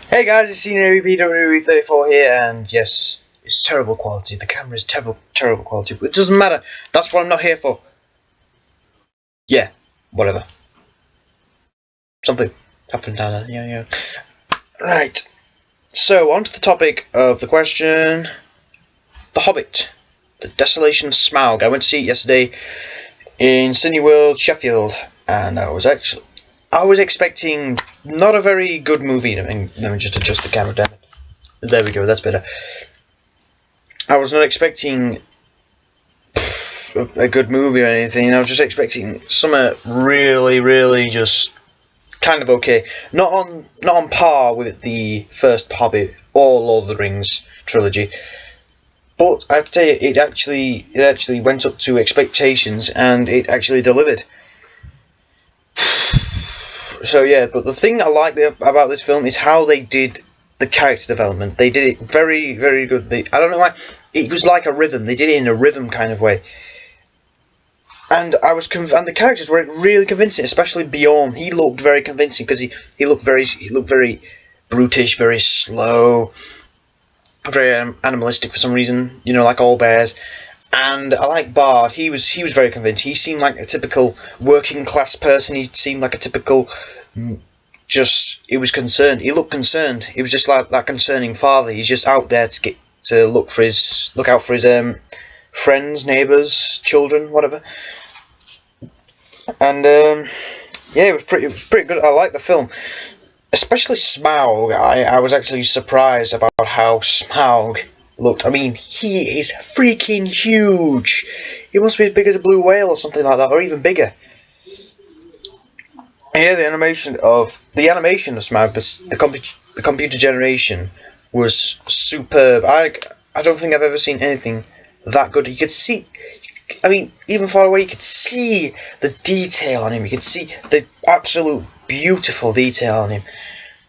Hey guys, it's Senior PWE34 here, and yes, it's terrible quality. The camera is terrible quality, but it doesn't matter. That's what I'm not here for. Yeah, whatever. Something happened down there. Yeah. Right. So on to the topic of the question: The Hobbit, The Desolation of Smaug. I went to see it yesterday in Cineworld, Sheffield, and I was expecting not a very good movie. Let me just adjust the camera down. There we go, that's better. I was not expecting a good movie or anything. I was just expecting something really just kind of okay. Not on par with the first Hobbit or Lord of the Rings trilogy. But I have to tell you, it actually went up to expectations, and it actually delivered. So yeah, but the thing I like about this film is how they did the character development. They did it very good. I don't know why, it was like a rhythm. They did it in a rhythm kind of way. And and the characters were really convincing, especially Bjorn. He looked very convincing because he looked very brutish, very slow, very animalistic for some reason. You know, like all bears. And I like Bard. He was very convinced. He seemed like a typical working class person. He seemed like a typical, he was concerned. He looked concerned. He was just like that concerning father. He's just out there to look out for his friends, neighbours, children, whatever. And yeah, it was pretty good. I liked the film, especially Smaug. I was actually surprised about how Smaug looked. I mean, he is freaking huge. He must be as big as a blue whale or something like that, or even bigger. And yeah, the animation of Smaug, the computer generation, was superb. I don't think I've ever seen anything that good. You could see, I mean, even far away, you could see the detail on him. You could see the absolute beautiful detail on him.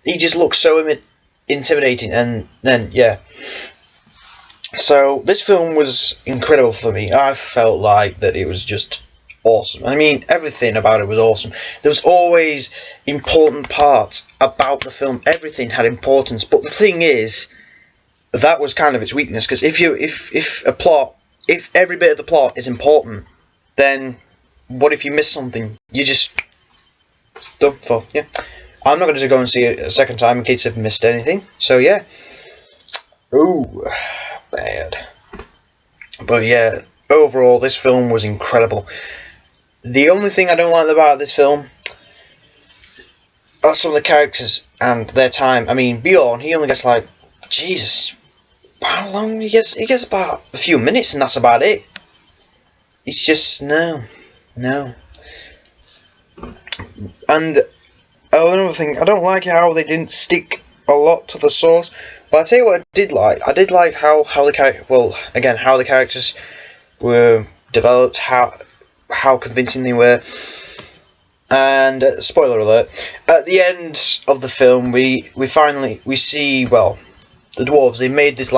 He just looks so intimidating. And then yeah. So this film was incredible for me. I felt like that it was just awesome. I mean, everything about it was awesome. There was always important parts about the film. Everything had importance. But the thing is, that was kind of its weakness. Because if every bit of the plot is important, then what if you miss something? You just done for. Yeah. I'm not going to go and see it a second time in case I've missed anything. So yeah. Ooh. Bad. But yeah, overall this film was incredible. The only thing I don't like about this film are some of the characters and their time. I mean, Bjorn, he only gets like, Jesus, how long he gets? He gets about a few minutes, and that's about it. It's just no. And another thing, I don't like how they didn't stick a lot to the source. But I tell you what, I did like how the characters were developed, how convincing they were. And spoiler alert, at the end of the film, we see, well, the dwarves. They made this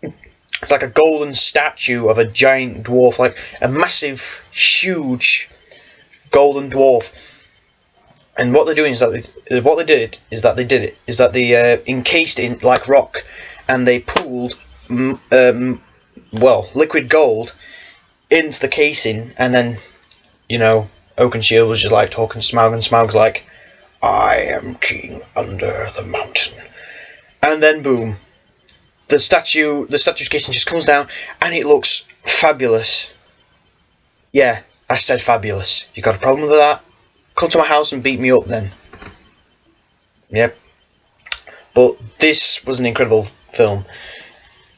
it's like a golden statue of a giant dwarf, like a massive, huge golden dwarf. And what they're doing is that they encased it in like rock, and they pooled liquid gold into the casing, and then, you know, Oakenshield was just like talking to Smaug, and Smaug's like, I am king under the mountain. And then boom, the statue's casing just comes down, and it looks fabulous. Yeah, I said fabulous. You got a problem with that? Come to my house and beat me up then. Yep. But this was an incredible film.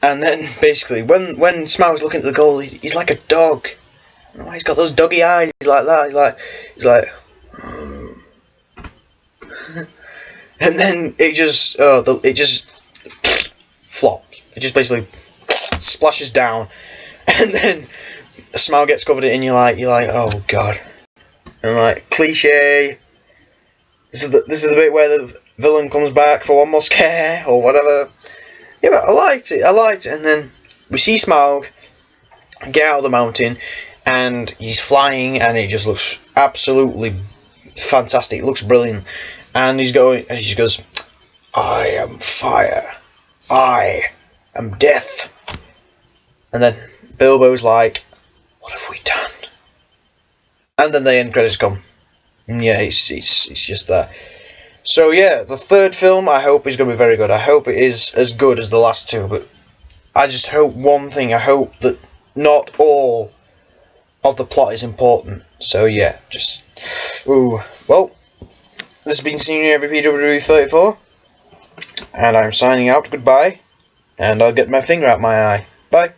And then basically, when Smaug's looking at the goal, he's like a dog. I don't know why he's got those doggy eyes like that. He's like and then it just flops. It just basically splashes down, and then Smaug gets covered in it, and you're like, oh god. And like, cliche. This is the bit where the villain comes back for one more scare or whatever. Yeah, but I liked it. And then we see Smaug get out of the mountain, and he's flying, and it just looks absolutely fantastic. It looks brilliant. And he goes, I am fire. I am death. And then Bilbo's like, what have we done? And then the end credits come. And yeah, it's just that. So yeah, the third film I hope is going to be very good. I hope it is as good as the last two, but I just hope one thing. I hope that not all of the plot is important. So yeah, just... Ooh. Well, this has been Senior Every PW34, and I'm signing out. Goodbye, and I'll get my finger out my eye. Bye.